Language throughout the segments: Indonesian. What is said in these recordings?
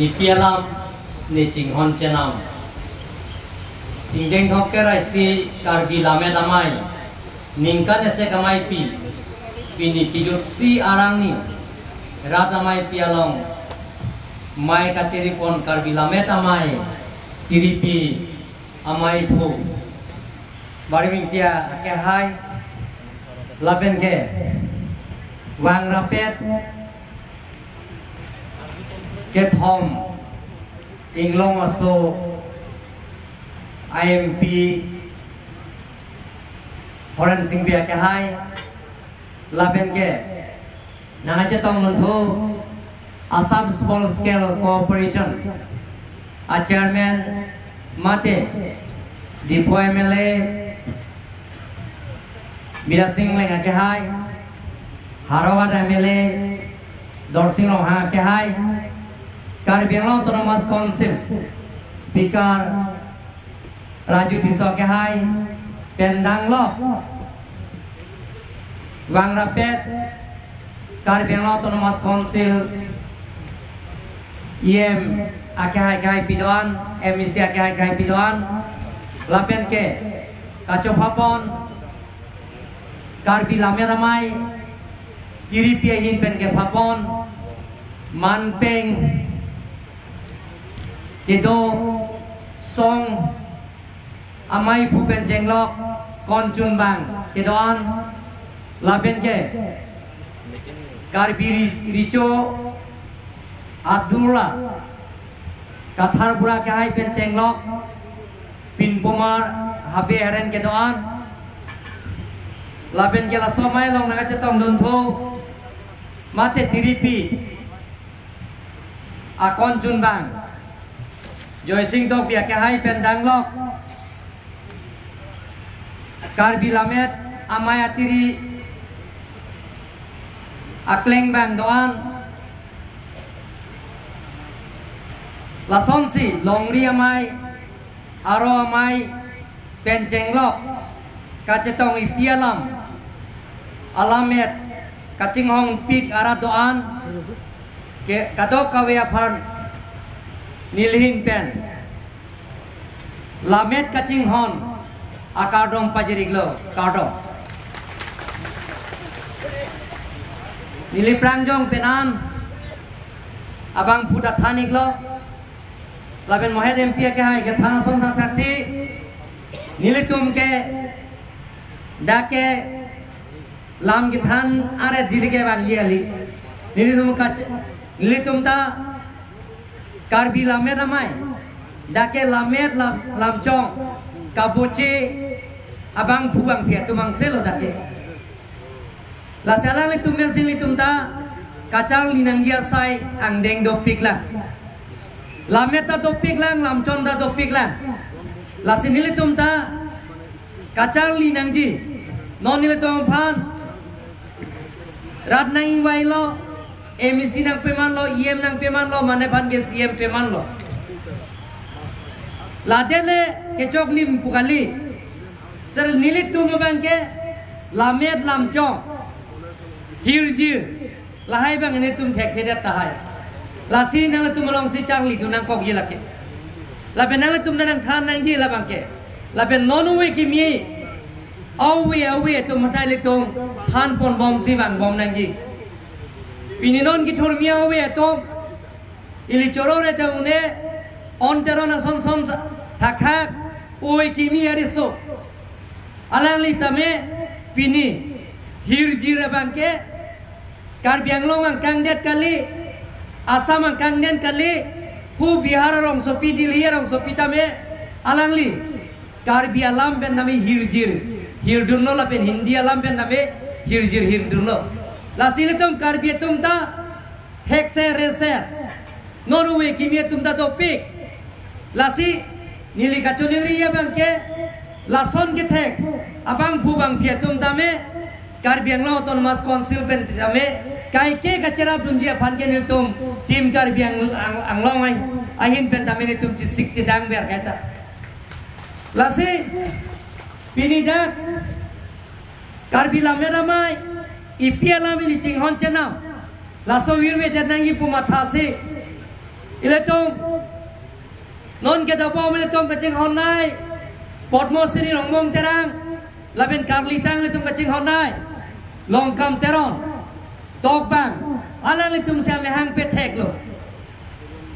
ni pialam ni cinghon cenam ingdeng thok ke rai si karbi lame damai ningkan ese kamai pi ni kijut si arang ni ratamai pialong mai kaceri pon karbi lame tamai tiripi amai phu bari mingtia ke hai laben ke wang rapet ke thom inglong aso IMP Foreign Singbia ke hai laben ke naja tong nuntu Assam Small Scale Cooperation a chairman mate Dipo MLA Mira Singh lenga ke hai Harawat MLA Dorsing Loha ke hai Karbi Anglong Autonomous Council Speaker Raju Tiso ke hai Pendang Lo Wang Rapet Karbi Anglong Autonomous Council IM Akai Pidoan MIC Akai Pidoan Lapen ke Kaco Papon Karbi Lame Ramai Kiri Piahin pen ke Papon Manpeng Kedo Song Amai Phu pen Jenglok Konchun Bang Kedoan Lapen ke Karbi Rico Abdullah Kathar Pura ke hai pen Jenglok Pin Pomar Habe Heren Kedoan Laben ke la somai long naga cetong dunto mate tiripi akon junbang Joy Singh tok pia ke hai pen danglok Karbi Lamet amaya tiri akleng bang doan la sonsi longri amai aro amai pen jenglok kacetong ipialam alamet kacing hong pik arah doan ke kadok kawe apar nilhin pen lamet kacing hon akardom pajiriglo kardom nili prangjong penam abang puda thaniklo laben mohed empia ke hai ke thana son taksi nili tum ke dake lam ki than are dirge bang yeli nilitum ta karbi lame ramai dake lamet lam chong kaboche abang phuang phia tumang selo dake la sala litum men sin litum ta kachang linang ya sai ang deng do pikla lamet ta do piklang lam chong da do pikla la sin litum ta kachang linang ji non nilai tong pan rat nang ingwai lo MIC nang peman lo IM nang peman lo mana pan ke CM peman lo ladele kecok lim pukali ser nilai tu bang ke lamet lam chong hirjir lahai bang ini tum thek thedat tahai lasi nang tum long si changli tu nang kok yelake laben nang tum nang than nang ji la bang ke laben nonu we ki mi awe tu matai le tong than pon bom si bang bom nang ji pininon ki thor mi awe to ili chorore ta une on terona son thak thak oi ki mi ariso alang li tame pini hirjira bangke Karbi Anglong ang kangdet kali Assam ang kangden kali hu Bihar rong sopi dilhiya rong sopi tame alang li Karbi alam ben nami hirjir hirdurno la pen Hindi alam ben nami hirjir hirdurno la sile tum Karbi tum ta hekse rese noruwe kimia tum ta topik la si nili kachuniri ya bangke la son ke thek abang fu bang phia tum tame Karbi Anglong Autonomous Council pen tame kai ke kachera dunjia phan ke nil tum tim Karbi Anglong ai ahin pen tame ni tum chisik chidang ber kaita lasi pinida Karbi lameramai ipiala mili chinghon chenam laso wirwe janang ipu mathase Iletung non kita bawa iletung kacing honai potmos ini longbong terang laben karlitang iletung kacing honai longkam teron tok bang alang iletung siame hang petek lo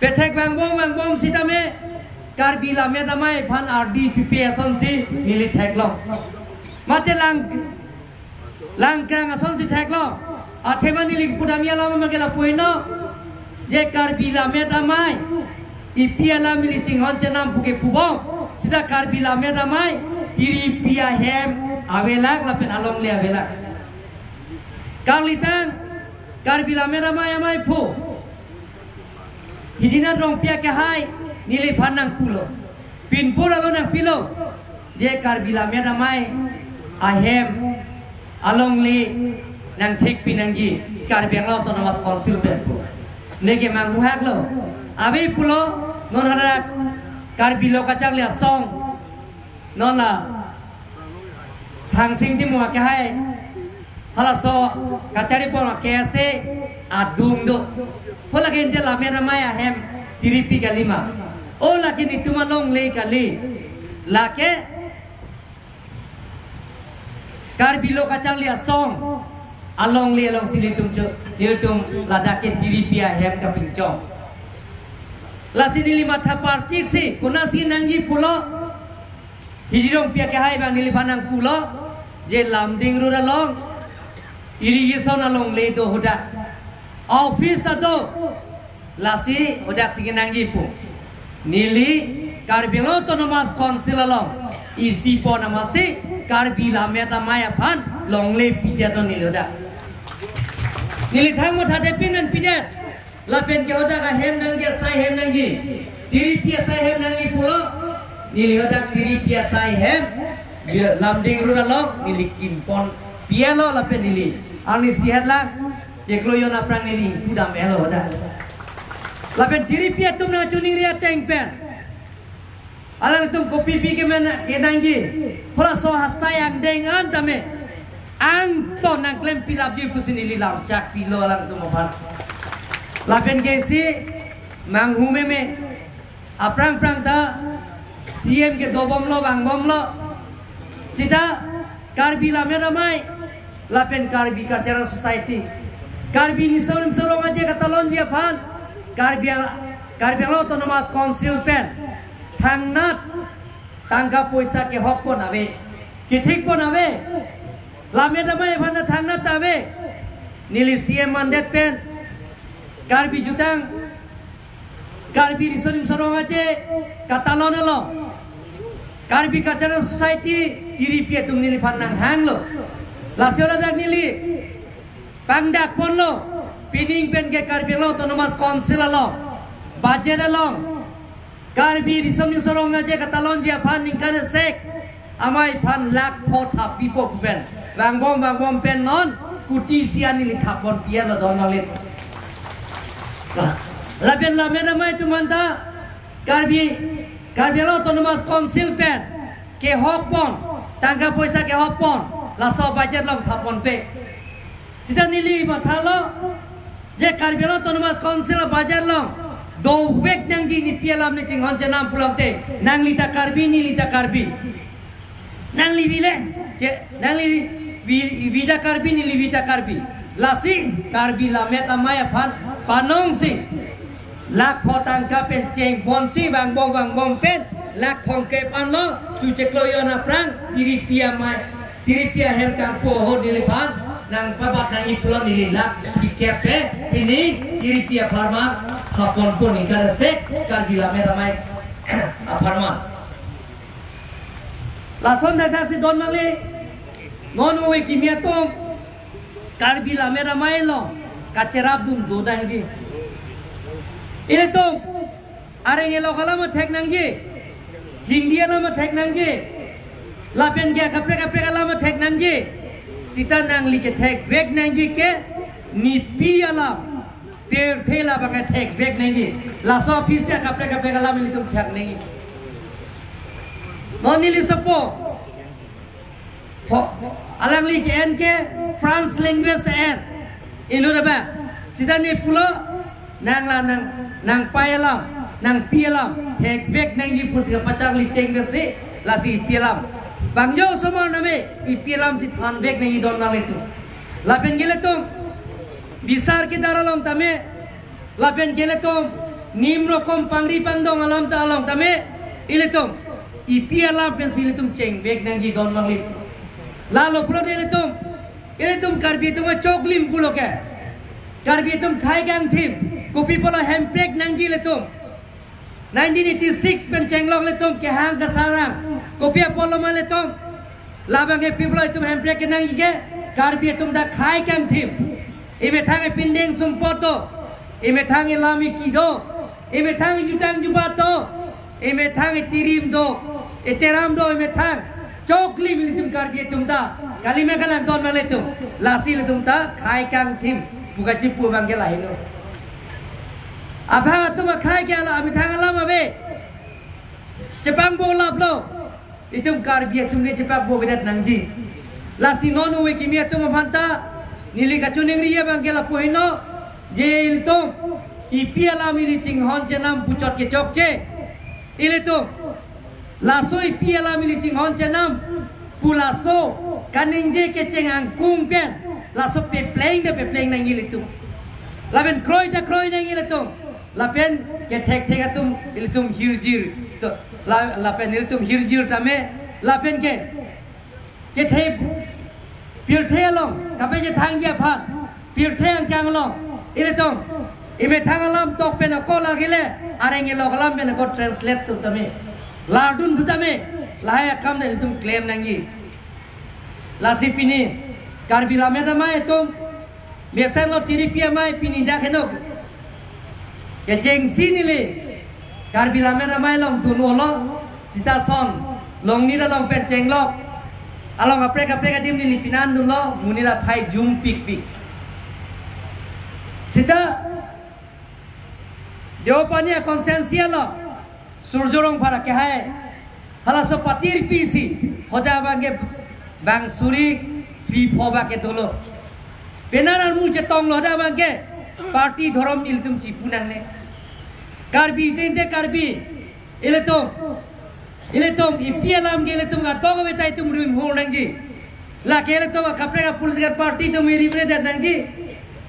petek bang bom sitame karbila me damai phan RDPP asonsi nili thek lo mate lang krang asonsi thek lo athema nili pudamia lama magela poino je karbila me damai ipia la mili cinghon cenam puke pubong sida karbila me damai tiri pia hem avelak lapen along le avelak karlitang karbila me damai amai pu hidina rong pia ke hai nili panang pulo pin pula lo nang pilo je karbila me damai ahem along le nang thik pinangji karbeng lo autonomous council pen nege mang ruhak lo abe pulo non hara karbilo kacang lia song non la thang sing ti mo ke hai hala so kacari pon ke se adung do pola ke de la mera maya hem diripi kalima o la ke ni tumalong le kali la ke karbilo kacang lia song along le along silitum ladake diripi hem ka pincong lasini lima thapar cik si kunasi nangji pulo hijirong pia ke hai bang nili panang pulo je lamding ru long irrigation along le do hoda office do lasi hodak sing nangji pu nili karbilo autonomous council along isi po namasi karbila meta maya pan long le pija do nili hoda nili thang mo thade pinan pidat lapen ke hoda ka hem nangge sai hem nanggi diri pia sai hem nanggi pulo nili hoda diri pia sai hem dia lamding rura lo nili kimpon pia lo lapen nili ani sihat la ceklo yo na prang nili tudam elo hoda lapen diri pia tum na chuning ria teng pen alang tum kopi pi ke mena ke nanggi pula so hasayang dengan tame ang to nang klem pilap ji pusin nili lam chak pilo alang tum opan lapen gesi manghume me aprang prang ta CM ke dobom lo bang bom lo sita karbi la me ramai lapen karbi cultural society karbi ni solom aja kata lonji apaan karbi lo autonomous council pen thangnat tangka poisa ke hok pon ave ki thik pon ave la me ramai bhana thangnat ave nili CM mandate pen karbi jutang karbi risonim sorong aja katalon lo karbi cultural society diri pia tum nili panang hang lo lasiola dak nili pangdak pon lo pining pen ke karbi lo autonomous council lo budget lo karbi risonim sorong aja katalon dia pan ningkane sek amai pan lak photha pipo pen bang bom pen non kuti sian nili thapon pia lo don le lapen la mena mai tu manta karbi lo autonomous council pen ke hokpon tangka poisa ke hokpon la so budget long thapon pe sita nili mathalo je karbi lo autonomous council budget long do wek nang ji ni pialam ne chinghon janam pulam te nang lita karbi ni lita karbi nang li vile je nang li vida karbi ni li vida karbi lasi karbi la meta maya pan panong si lak photang ka pen cheng bon si bang bom pen lak khong ke pan lo tu che klo yo na prang diri pia hem kang po ho dili pan nang papat nang iplo nili lak dikepe ini diri pia farma khapon pon ni kada se karbi la meta mai farma lason da si don male non oi kimia tong karbi la mera mai lo kacerap dum do dang ji ile to are ngelo kala ma thek nang ji hindia la ma thek nang ji lapen ge kapre kala ma thek nang ji sita nang li ke thek vek nang ji ke ni piala per thela ba ke thek vek nang ji la so phisia kapre kala ma li tum thek nang ji non ni li sopo alang li ke en ke France language en inu da ba sida ni pulo nang la nang nang payalam nang pialam hek bek nang yi pus ga pachang li cheng bek si la si pialam bang yo somor name i pialam si than bek nang yi don nang itu la pen gele tum bisar ki daralong tame la pen gele tum nim rokom pangri pandong alam ta alam tame ile tum i pialam pen si ile tum cheng bek nang yi don nang itu lalu pulo ile tum karbi tum choklim pulo ke karbi tum khai gang thim kopi pola handbrake nang ji le tum 1986 pen chenglok le tum ke hang ka sarang kopi polo ma le tum labang ke people tum handbrake nang ji ke karbi tum da khai gang thim ime thang pindeng sum poto ime thang lami kido ime thang jutang jubato ime thang tirim do eteram do ime thang chokli militum karbi tum da kali me kalan don male tum lasi le tum da khai gang thim buka cipu bangke lain no apa tu makai ke ala amitang ala mabe cepang bolap lo itu karbi tu ni cepak bo bedat nangji lasi nonu we kimia tu mafanta nili kacuning riya bangke la pohino je itu ipi ala mili cing hon cenam pucot ke chokce ile tu laso ipi ala mili cing hon cenam pulaso kaningje ke ceng angkung pen laso pepleng nang ile tu lapen kroy nang ile tu lapen ke tek atum ile tum hirjir to lapen ile tum hirjir tame lapen ke the pir the long kape je thang ya phat pir the ang kang long ile tum ime thang lam tok pen ko la gile areng ile lam pen ko translate tu tame ladun tu tame lahaya kam ile tum claim nang yi lasi pini karbi lame damai tum biasa lo tiripia mai pini dah kenok ke jeng sini le karbi lame damai long tunu lo sita son long ni da long pet jeng lo along apreka dim ni lipinan dun lo munila phai jum pik sita deopania konsensia lo surjorong para ke hai hala so patir pisi hoda bange bang suri pi phoba ke tolo penaran mu je tong lo da bangke parti dhorom iltum chipunang ne karbi tente karbi ile tom ipialam gele tum atong betai tum rim ho nang ji la kele to kapre political party to meri bre da nang ji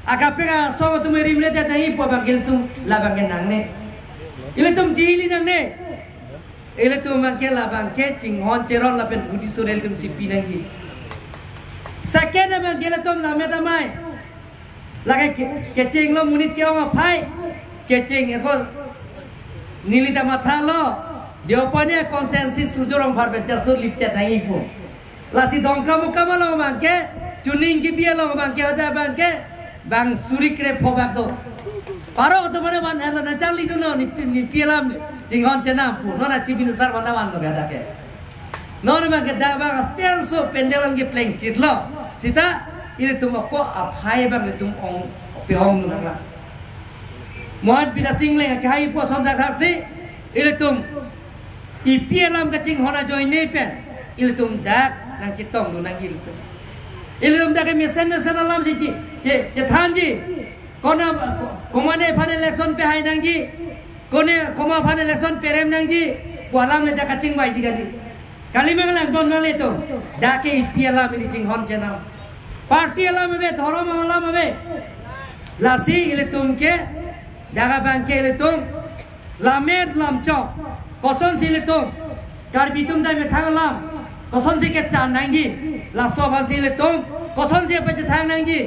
akapre so to meri bre da nai po bangel tum la bangel nang ne ile tum jili nang ne ile tum bangke la bangke chinghon cheron la pen budi surel tum chipi nang ji sakit nama gila tom nama damai lagi kecing lo munit kau ngapai kecing ekor nili tamatha lo diopanya konsensus sujurong farbecer sur lipcet nangi pun lasi dongka muka malang bangke tuning kibia lo bangke ada bangke bang suri kre phobak do paro to mana ban hela na chali tu no ni pialam jingon cenam pun no na cibin sar mana ban ko ada ke no na bangke da bang astian so pendelam ke pleng chit lo sita ini tum ko aphai bang tum ong peong nu nang mohon bida single kai po sonda khaksi ini tum ipialam kacing hona join ne pen ini tum dak nang chitong nu nang il tum ini tum dak mi sen alam ji je than ji kona komane fan election pe hai nang ji kone koma fan election pe rem nang ji walam ne dak kacing bai ji kali mengalang don male to dake ipialam ini cing hon chena parti alam me dhorom alam me lasi ile tumke daga banke ile tum lamet lam chok koson sile tum karbi tum dai me thang lam koson se ke chan nang ji laso bal sile tum koson se pe thang nang ji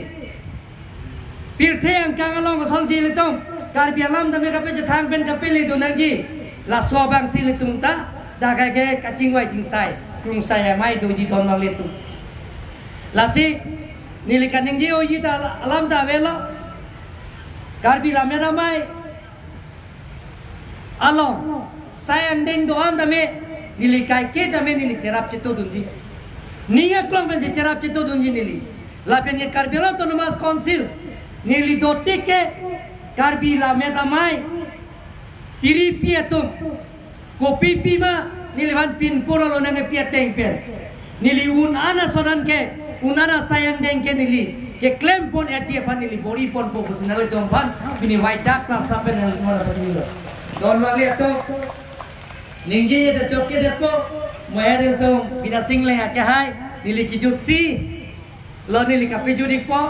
pirthe ang kang along koson sile tum karbi alam da me ka pe thang pen ka pe le do nang ji laso bang sile tum ta daga ke kacing wai jing sai krung sai mai do ji don mal le tum lasi nilikan yang dia oji ta alam ta velo karbi ramera mai along sayang deng doan dame nilikai ke dame nili cerap cito dunji niya klong ben cerap cito dunji nili lapen ye karbi lo autonomous council nili dote ke karbi ramera mai tiri piatum kopi pima nili van pin pura lo nang piateng pen nili un ana sonan ke unana sayang deng ke nili ke claim pon aji pan ili bori pon po personal dom pan bini white dark plus apa nang mora pani lo don wali to ningji de chok ke de po moher to bina sing le ha ke hai nili kijut si lo nili kape judi po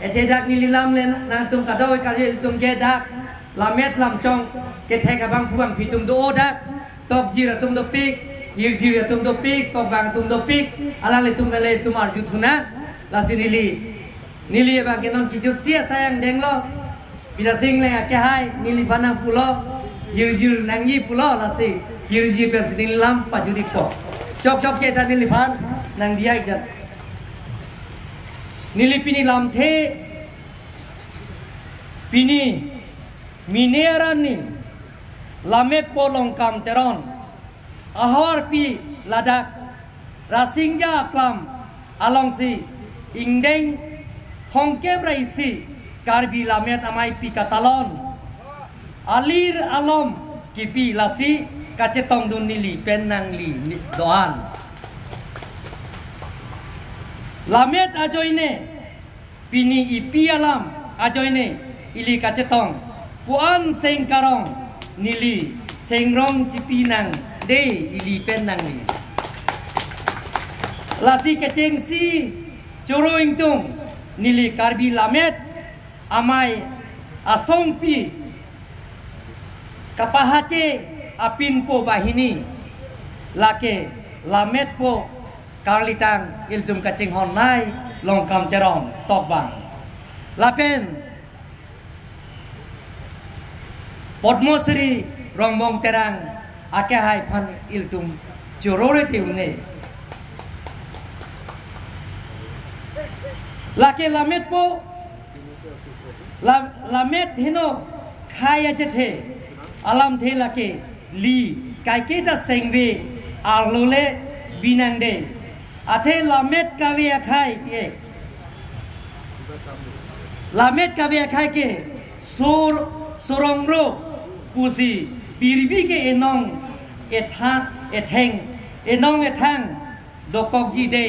ete dak nili lam le nang tum kadoi ka tum ke dak lamet lam chong ke the ka bang phuang phitum do dak tok jira tum do pik yir jira tum do pik tok bang tum do pik ala le tum le tumar juthuna la nili bang ke non kijut sia sayang deng lo bina sing le ke hai nili bana pulo yir jir nang yi pulo la si yir jir pen nili lam pa judi po chok ke ta nili ban nang dia ikat nili pini lam the pini minerani lamet polong kam teron ahor pi ladak rasingja klam along si ingdeng hongkem raisi karbi lamet amai pi katalon alir alom kipi lasi kacetong dun nili penang li doan lamet ajoine pini ipi alam ajoine ili kacetong puan seng karong nili seng rong cipinang de ili penang li lasi keceng si curuing tung nili karbi lamet amai asompi kapahace apin po bahini lake lamet po karlitang iltum kaceng honai longkam terom tokbang lapen Podmosri rombong terang ake hai pan iltum curore tiune lake lamet po lamet hino khaya jethe alam the lake li kaike ta sengwe arlole binande athe lamet kawe khai ke lamet kawe khai ke sorongro pusi piribi ke enong etheng enong ethang dokok ji de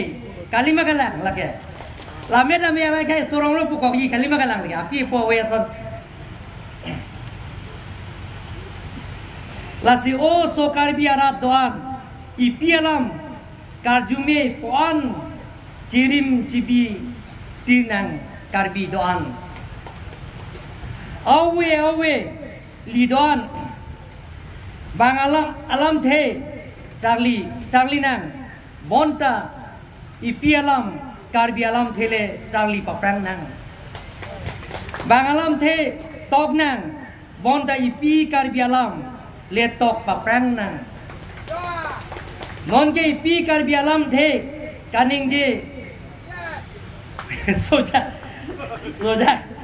kalima kalang lake lamet ame ame khai sorongro pukok ji kalima kalang lake api po we son lasi o sokar biara doan ipialam karjume poan cirim cibi tinang karbi doan awe lidon bang alam the charli nang bonta ipi alam karbi alam thele charli paprang nang bang alam the tok nang bonta ipi karbi alam le tok paprang nang non ke ipi karbi alam the kaning je soja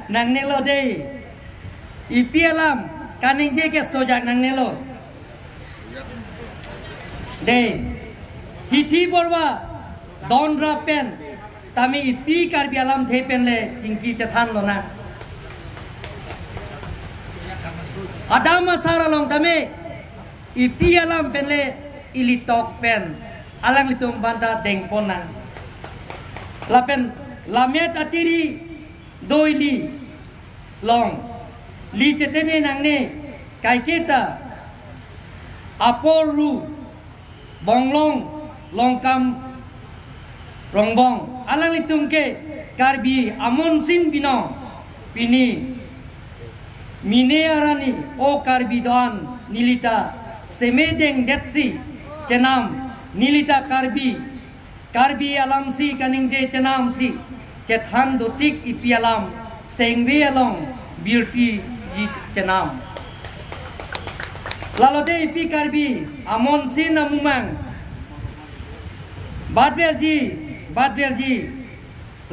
nang nelo de ipi alam kaning je ke sojak nang nelo de hithi borwa don rapen tami ipi karbi alam the pen le chingki chathan lo na adama saralong tame ipi alam pen le ilitok pen alang litung banta deng ponang lapen lamet atiri doili long li chetene nangne kaiketa aporu bonglong longkam rongbong alang litung ke karbi amon sin bino pini mine arani o karbi doan nilita semedeng detsi cenam nilita karbi alam si kaning je cenam si cethan dotik ipi alam sengwe along beauty ji cenam lalode ipi karbi amon sin amumang badverji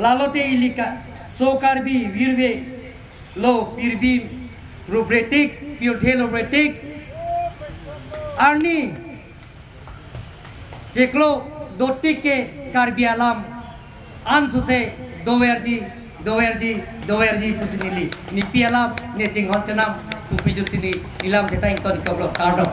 lalote ilika so karbi virve lo pirbi rubretik piotelo bretik arni jeklo dotik ke karbi alam ansuse doverji pusinili ni pialam ne jinghon cenam upiju sini ilam detain ton kablo kardo